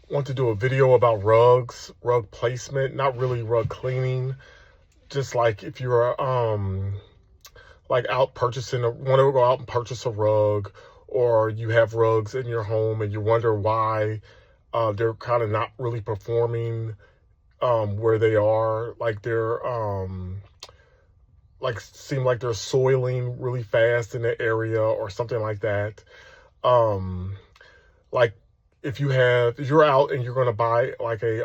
want to do a video about rugs, rug placement, not really rug cleaning. Just like if you're like out purchasing want to go out and purchase a rug, or you have rugs in your home and you wonder why they're kind of not really performing where they are. Like they're like seem like they're soiling really fast in the area or something like that. Um like if you're out and you're going to buy like a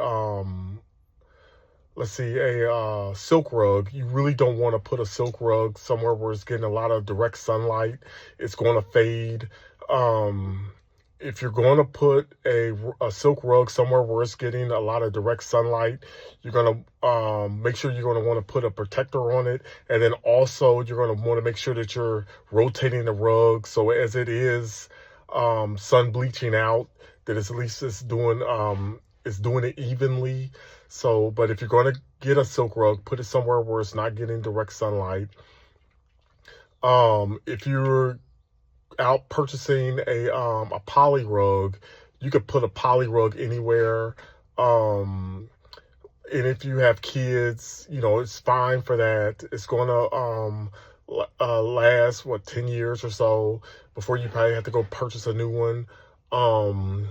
let's see, a silk rug, you really don't want to put a silk rug somewhere where it's getting a lot of direct sunlight. It's going to fade. Um, if you're going to put a silk rug somewhere where it's getting a lot of direct sunlight, you're going to make sure you're going to want to put a protector on it. And then also, you're going to want to make sure that you're rotating the rug so as it is sun bleaching out, that it's at least it's doing it evenly. So, but if you're going to get a silk rug, put it somewhere where it's not getting direct sunlight. If you're out purchasing a poly rug, you could put a poly rug anywhere. And if you have kids, it's fine for that. It's going to last 10 years or so before you probably have to go purchase a new one. Um,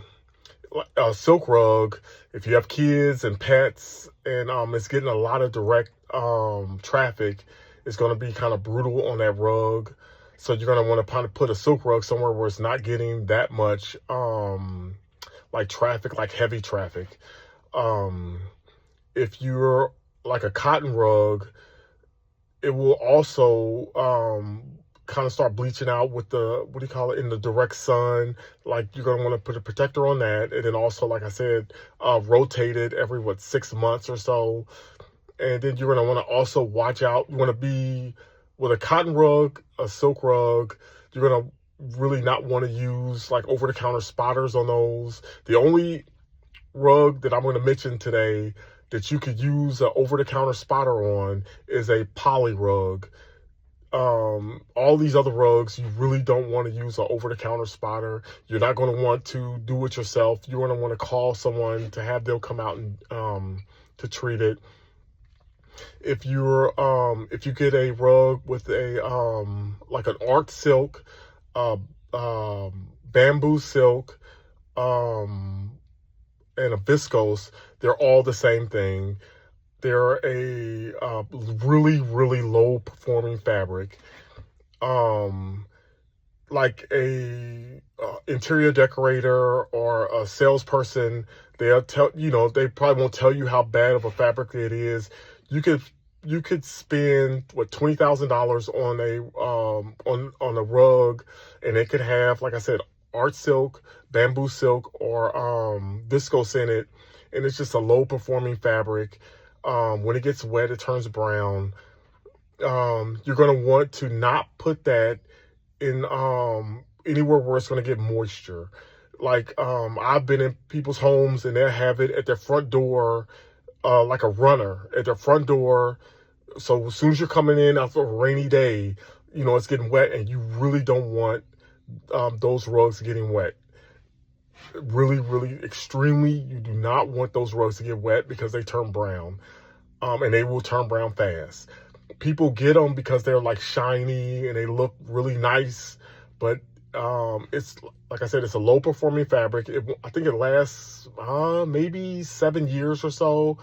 a silk rug, if you have kids and pets and it's getting a lot of direct traffic, it's going to be kind of brutal on that rug. So you're going to want to kind of put a silk rug somewhere where it's not getting that much like traffic, like heavy traffic. Um, if you're like a cotton rug, it will also kind of start bleaching out with the, what do you call it, in the direct sun. Like you're going to want to put a protector on that. And then also, like I said, rotate it every, 6 months or so. And then you're going to want to also watch out. You want to be with a cotton rug, a silk rug, you're going to really not want to use like over the counter spotters on those. The only rug that I'm going to mention today that you could use an over the counter spotter on is a poly rug. All these other rugs, you really don't want to use an over the counter spotter. You're not going to want to do it yourself. You're going to want to call someone to have them come out and to treat it. If you get a rug with a like an art silk, uh, bamboo silk, and a viscose, they're all the same thing. They're a really, really low performing fabric. Um, like a interior decorator or a salesperson, they'll tell they probably won't tell you how bad of a fabric it is. You could spend $20,000 on on a rug, and it could have, like I said, art silk, bamboo silk, or viscose in it, and it's just a low performing fabric. When it gets wet, it turns brown. You're going to want to not put that in anywhere where it's going to get moisture. Like I've been in people's homes and they'll have it at their front door, like a runner at their front door. So as soon as you're coming in after a rainy day, it's getting wet, and you really don't want those rugs getting wet. Really, really, extremely, you do not want those rugs to get wet because they turn brown, and they will turn brown fast. People get them because they're like shiny and they look really nice, but it's, like I said, it's a low performing fabric. I think it lasts maybe 7 years or so.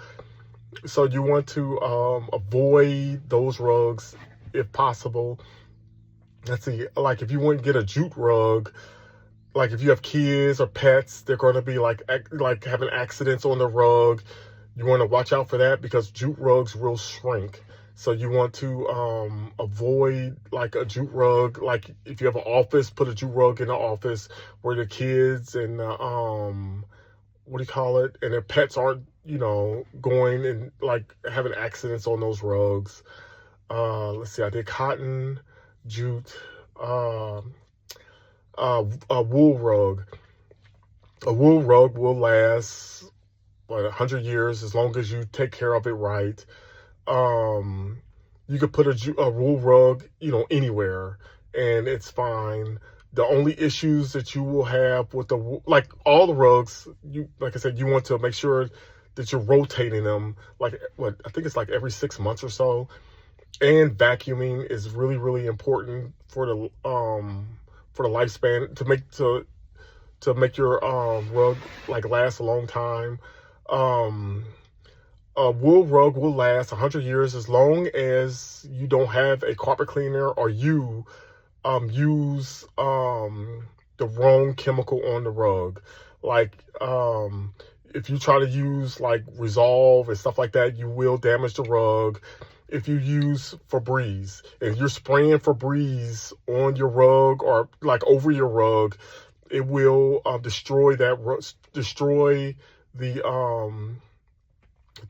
So you want to avoid those rugs if possible. Let's see, like if you want to get a jute rug, like if you have kids or pets, they're going to be like having accidents on the rug. You want to watch out for that because jute rugs will shrink. So you want to avoid like a jute rug. Like if you have an office, put a jute rug in the office where the kids and what do you call it, and their pets aren't going and like having accidents on those rugs. Let's see, I did cotton, jute, a wool rug. A wool rug will last 100 years as long as you take care of it right. You could put a wool rug, anywhere, and it's fine. The only issues that you will have with like all the rugs, like I said, you want to make sure that you're rotating them, like what I think it's like every 6 months or so. And vacuuming is really, really important for the lifespan, to make your rug like last a long time. A wool rug will last 100 years as long as you don't have a carpet cleaner, or you use the wrong chemical on the rug. Like if you try to use like Resolve and stuff like that, you will damage the rug. If you use Febreze, if you're spraying Febreze on your rug or like over your rug, it will destroy the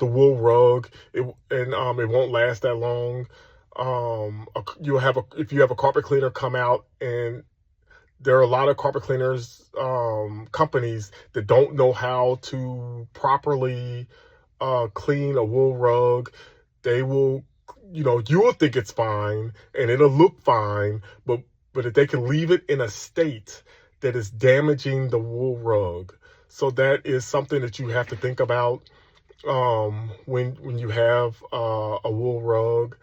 wool rug. It won't last that long. If you have a carpet cleaner come out, and there are a lot of carpet cleaners companies that don't know how to properly clean a wool rug. They will, you will think it's fine and it'll look fine, but if they can leave it in a state that is damaging the wool rug. So that is something that you have to think about when you have a wool rug.